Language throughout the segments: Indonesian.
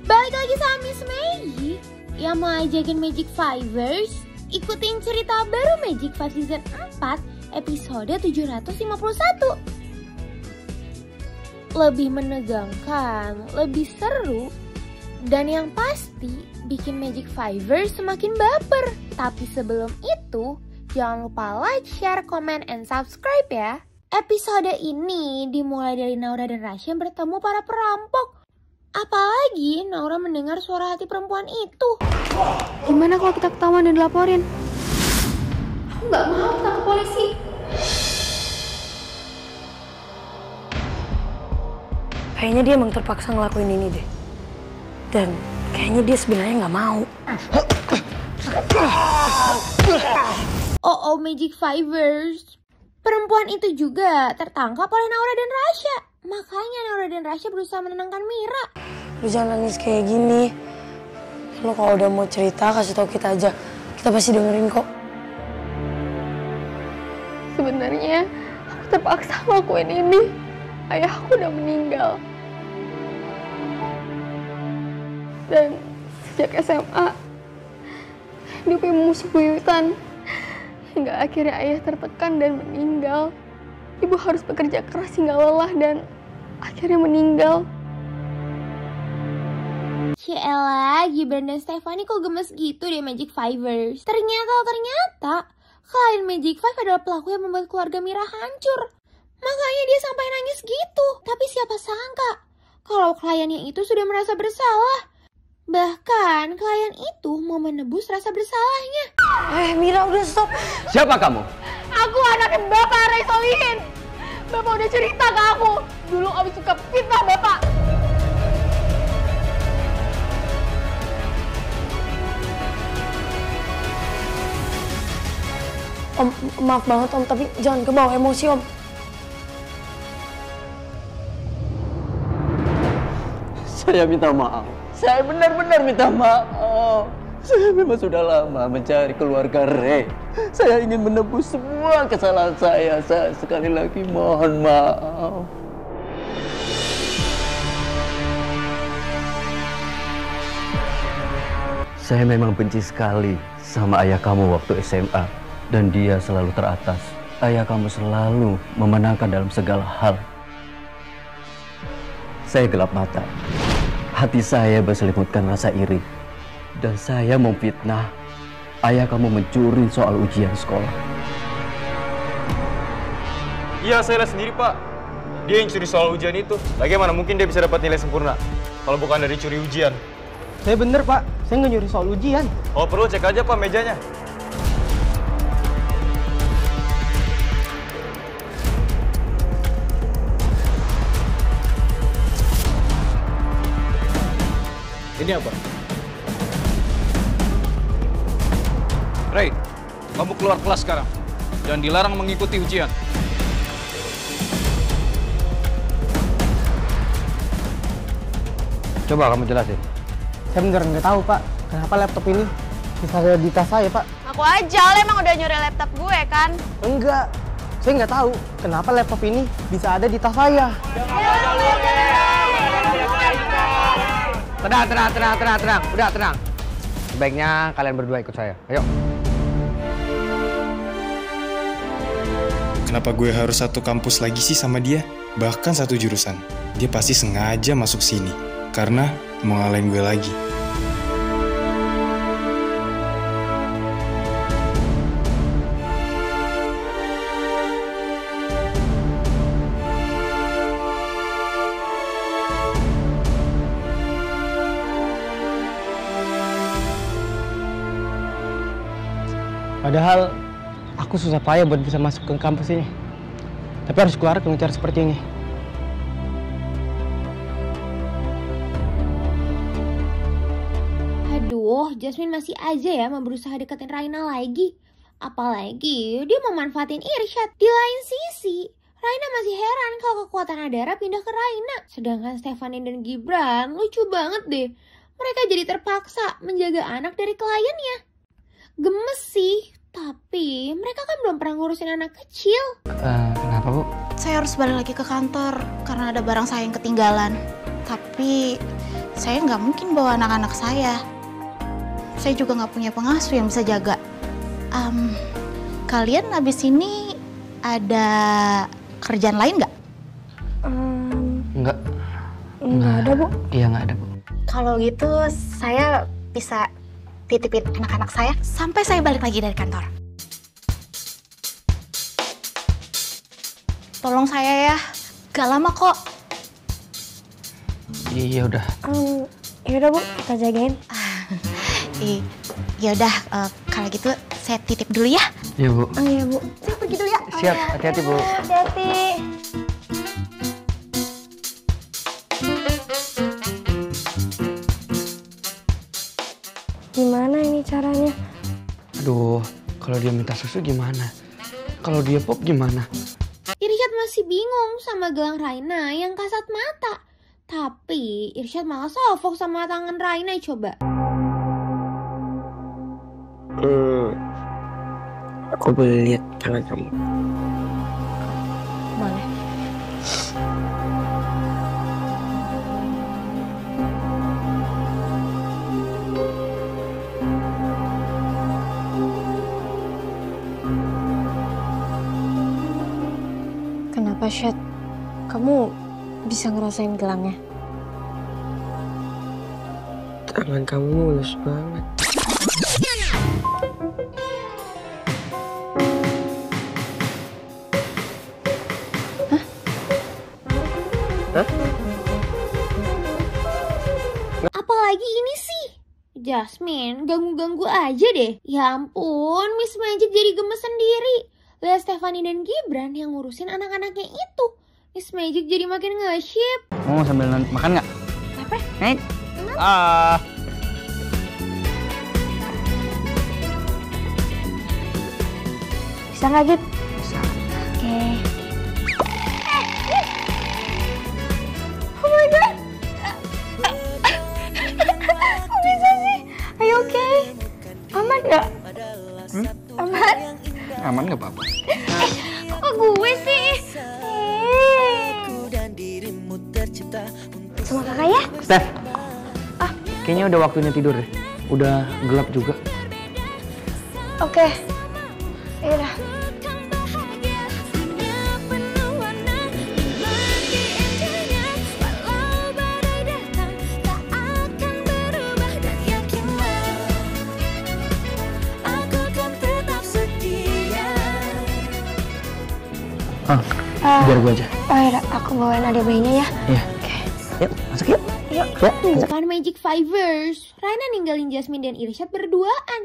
Balik lagi sama Miss Mei yang mau ajakin Magic Fivers ikutin cerita baru Magic Five Season 4 episode 751. Lebih menegangkan, lebih seru, dan yang pasti bikin Magic Fivers semakin baper. Tapi sebelum itu, jangan lupa like, share, comment, and subscribe ya. Episode ini dimulai dari Naura dan Rasya bertemu para perampok. Apalagi Naura mendengar suara hati perempuan itu. Gimana kalau kita ketahuan dan dilaporin? Aku gak mau kita ke polisi. Kayaknya dia emang terpaksa ngelakuin ini deh. Dan kayaknya dia sebenarnya gak mau. Oh Magic Fivers. Perempuan itu juga tertangkap oleh Naura dan Rasya. Makanya Naura dan Rasya berusaha menenangkan Mira. Lu jangan nangis kayak gini. Lu kalau udah mau cerita kasih tau kita aja. Kita pasti dengerin kok. Sebenarnya aku terpaksa ngelakuin ini. Ayahku udah meninggal. Dan sejak SMA, dia punya musuh buyutan. Hingga akhirnya ayah tertekan dan meninggal. Ibu harus bekerja keras hingga lelah dan akhirnya meninggal. Ciela, Gibran dan Stefani kok gemes gitu deh Magic Fivers. Ternyata klien Magic Five adalah pelaku yang membuat keluarga Mira hancur. Makanya dia sampai nangis gitu. Tapi siapa sangka kalau kliennya itu sudah merasa bersalah. Bahkan klien itu mau menebus rasa bersalahnya. Mira udah stop. Siapa kamu? Aku anaknya Bapak Ray Solihin. Bapak udah cerita ke aku. Dulu Om suka fitnah Bapak. Om, maaf banget Om, tapi jangan kebawa emosi Om. Saya minta maaf. Saya benar-benar minta maaf. Saya memang sudah lama mencari keluarga Ray. Saya ingin menebus semua kesalahan saya. Saya sekali lagi mohon maaf. Saya memang benci sekali sama ayah kamu waktu SMA. Dan dia selalu teratas. Ayah kamu selalu memenangkan dalam segala hal. Saya gelap mata. Hati saya berselimutkan rasa iri. Dan saya memfitnah ayah kamu mencuri soal ujian sekolah. Iya, saya lihat sendiri, Pak. Dia yang curi soal ujian itu. Bagaimana mungkin dia bisa dapat nilai sempurna kalau bukan dari curi ujian? Saya bener, Pak. Saya nggak nyuri soal ujian. Oh, perlu cek aja, Pak, mejanya. Ini apa? Ray, kamu keluar kelas sekarang. Dan dilarang mengikuti ujian. Coba kamu jelasin. Saya beneran nggak tahu, Pak. Kenapa laptop ini bisa ada di tas saya, Pak? Aku aja, lo emang udah nyuri laptop gue kan? Enggak. Saya nggak tahu kenapa laptop ini bisa ada di tas saya. Tenang. Udah tenang. Sebaiknya kalian berdua ikut saya. Ayo. Kenapa gue harus satu kampus lagi sih sama dia? Bahkan satu jurusan. Dia pasti sengaja masuk sini. Karena mau ngalahin gue lagi. Padahal aku susah payah buat bisa masuk ke kampus ini. Tapi harus keluar dengan cara seperti ini. Aduh, Jasmine masih aja ya mau berusaha deketin Raina lagi. Apalagi dia mau manfaatin Irsyad. Di lain sisi, Raina masih heran kalau kekuatan Adara pindah ke Raina. Sedangkan Stefani dan Gibran lucu banget deh. Mereka jadi terpaksa menjaga anak dari kliennya. Gemes sih, tapi mereka kan belum pernah ngurusin anak kecil. Kenapa, Bu? Saya harus balik lagi ke kantor karena ada barang saya yang ketinggalan. Tapi saya nggak mungkin bawa anak-anak saya. Saya juga nggak punya pengasuh yang bisa jaga. Kalian abis ini ada kerjaan lain nggak? Nggak ada, Bu. Iya, nggak ada, Bu. Kalau gitu saya bisa titipin anak-anak saya sampai saya balik lagi dari kantor. Tolong saya ya, gak lama kok. Iya udah. Yaudah, Bu, kita jagain. Yaudah, kalau gitu saya titip dulu ya. Iya, Bu. Iya, Bu. Saya pergi dulu ya. Siap, hati-hati, Bu. Hati-hati. Gimana ini caranya? Aduh, kalau dia minta susu gimana? Kalau dia pop gimana? Irsyad masih bingung sama gelang Raina yang kasat mata. Tapi Irsyad malah sofok sama tangan Raina coba. Aku boleh lihat tangan kamu. Boleh. Kenapa, Syed? Kamu bisa ngerasain gelangnya? Tangan kamu mulus banget. Apalagi ini sih? Jasmine, ganggu-ganggu aja deh. Ya ampun, Miss Magic jadi gemes sendiri. Lihat Stephanie dan Gibran yang ngurusin anak-anaknya itu. Miss Magic jadi makin nge-ship. Mau sambil makan nggak? Apa? Nek. Bisa nggak, Gib? Bisa. Oke. Oh my god. Kok bisa sih? Are you okay? Aman nggak? Aman? Aman nggak apa-apa. Kok gue sih? Sama kakak ya? Steph. Kayaknya udah waktunya tidur deh. Udah gelap juga. Oke. Yaudah. Biar gue aja. Oh ya, aku bawain adik bayinya ya. Iya. Oke. Yuk, masuk yuk. Yuk. Bukan Magic Fivers. Raina ninggalin Jasmine dan Irsyad berduaan.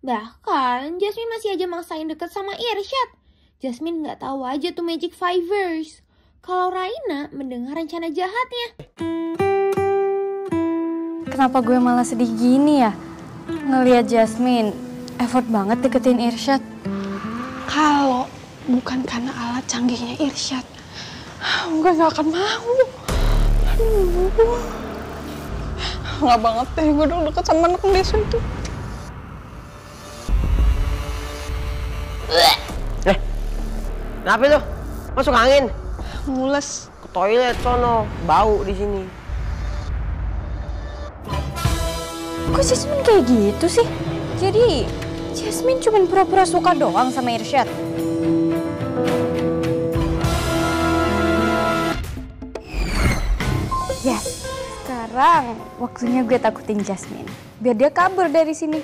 Bahkan Jasmine masih aja maksain deket sama Irsyad. Jasmine nggak tahu aja tuh Magic Fivers kalau Raina mendengar rencana jahatnya. Kenapa gue malah sedih gini ya? Ngelihat Jasmine effort banget deketin Irsyad. Kalau bukan karena alat canggihnya Irsyad, gue gak akan mau. Aduh, nggak banget deh gue udah deket sama anak desa itu. Kenapa lu? Masuk angin? Mules. Ke toilet sono, bau di sini. Kok Jasmine kayak gitu sih? Jadi Jasmine cuma pura-pura suka doang sama Irsyad? Yes, sekarang waktunya gue takutin Jasmine. Biar dia kabur dari sini.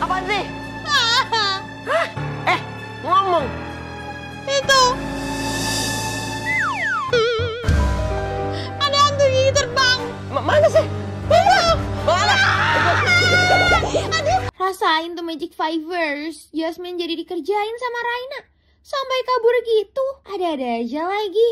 Apaan sih? Ngomong. Itu. Ada hantu gigi terbang. Mana sih? Mana? Rasain tuh Magic Fivers. Jasmine jadi dikerjain sama Raina. Sampai kabur gitu. Ada-ada aja lagi.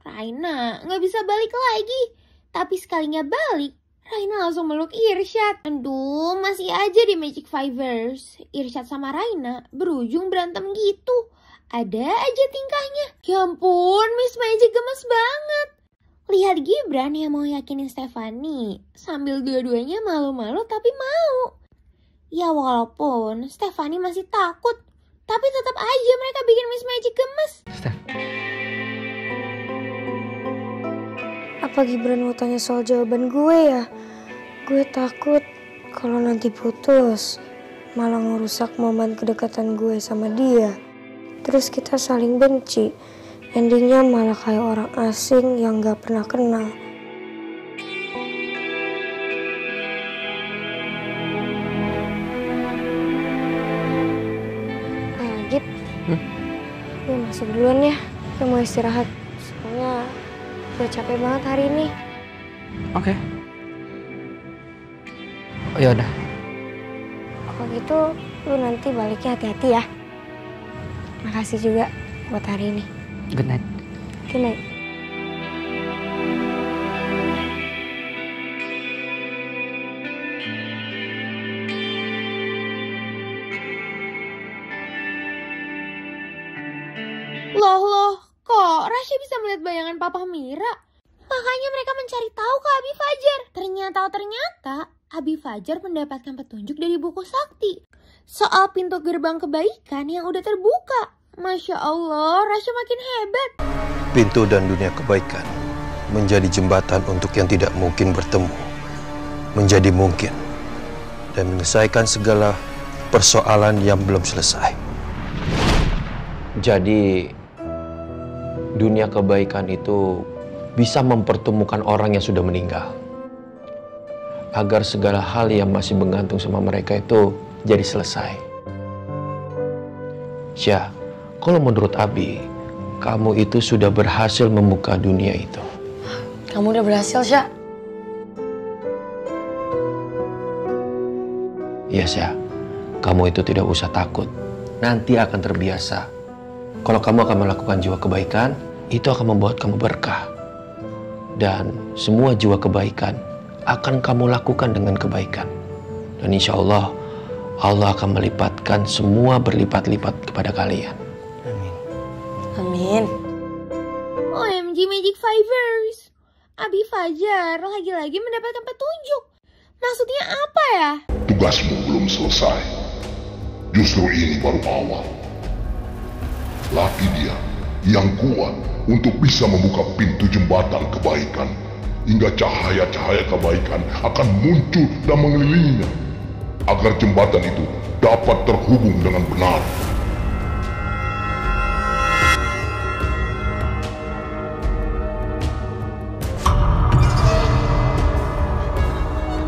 Raina nggak bisa balik lagi. Tapi sekalinya balik, Raina langsung meluk Irsyad. Aduh, masih aja di Magic Fivers. Irsyad sama Raina berujung berantem gitu. Ada aja tingkahnya. Ya ampun, Miss Magic gemes banget. Lihat Gibran yang mau yakinin Stephanie. Sambil dua-duanya malu-malu tapi mau. Ya walaupun Stefani masih takut, tapi tetap aja mereka bikin Miss Magic gemes. Apa Gibran mau tanya soal jawaban gue ya? Gue takut kalau nanti putus malah ngerusak momen kedekatan gue sama dia. Terus kita saling benci. Endingnya malah kayak orang asing yang gak pernah kenal. Gib, gue masuk duluan ya. Gue mau istirahat. Soalnya udah capek banget hari ini. Oke. Oh, ya udah. Kalau gitu, lu nanti baliknya hati-hati ya. Makasih juga buat hari ini. Good night. Good night. Loh, kok Rasya bisa melihat bayangan Papa Mira? Makanya mereka mencari tahu ke Abi Fajar. Ternyata Abi Fajar mendapatkan petunjuk dari buku sakti soal pintu gerbang kebaikan yang udah terbuka. Masya Allah, Rasya makin hebat. Pintu dan dunia kebaikan menjadi jembatan untuk yang tidak mungkin bertemu menjadi mungkin dan menyelesaikan segala persoalan yang belum selesai. Jadi dunia kebaikan itu bisa mempertemukan orang yang sudah meninggal agar segala hal yang masih menggantung sama mereka itu jadi selesai. Syah, kalau menurut Abi, kamu itu sudah berhasil membuka dunia itu. Kamu udah berhasil, Syah? Iya, Syah. Kamu itu tidak usah takut. Nanti akan terbiasa. Kalau kamu akan melakukan jiwa kebaikan, itu akan membuat kamu berkah. Dan semua jiwa kebaikan akan kamu lakukan dengan kebaikan. Dan insya Allah, Allah akan melipatkan semua berlipat-lipat kepada kalian. Amin. OMG Magic Fivers. Abi Fajar lagi-lagi mendapatkan petunjuk. Maksudnya apa ya? Tugasmu belum selesai. Justru ini baru awal. Laki dia yang kuat untuk bisa membuka pintu jembatan kebaikan. Hingga cahaya-cahaya kebaikan akan muncul dan mengelilinginya. Agar jembatan itu dapat terhubung dengan benar.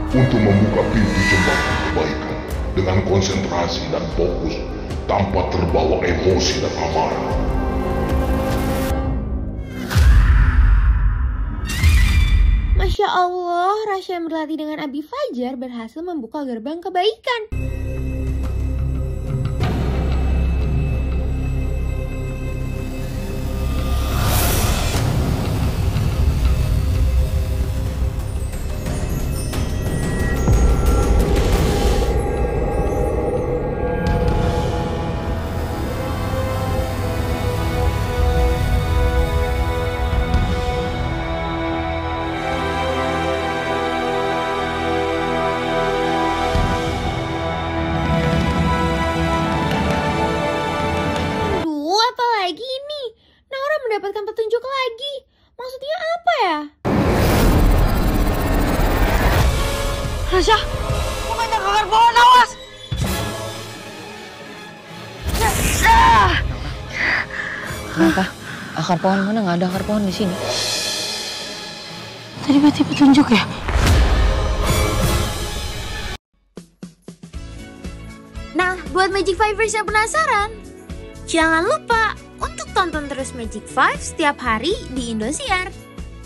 Untuk membuka pintu jembatan kebaikan dengan konsentrasi dan fokus tanpa terbawa emosi dan amarah. Masya Allah, Rasya yang berlatih dengan Abi Fajar berhasil membuka gerbang kebaikan. Mendapatkan petunjuk lagi. Maksudnya apa ya? Rasya, bukannya kakak pohon, awas! Kenapa? Akar pohon mana? Nggak ada akar pohon di sini. Tadi berarti petunjuk ya? Nah, buat Magic Fivers yang penasaran, jangan lupa untuk tonton terus Magic 5 setiap hari di Indosiar.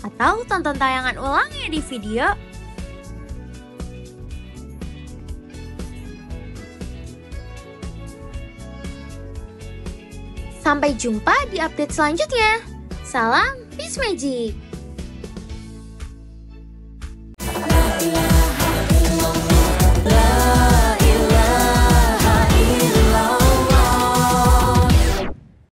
Atau tonton tayangan ulangnya di video. Sampai jumpa di update selanjutnya. Salam Miss Magic.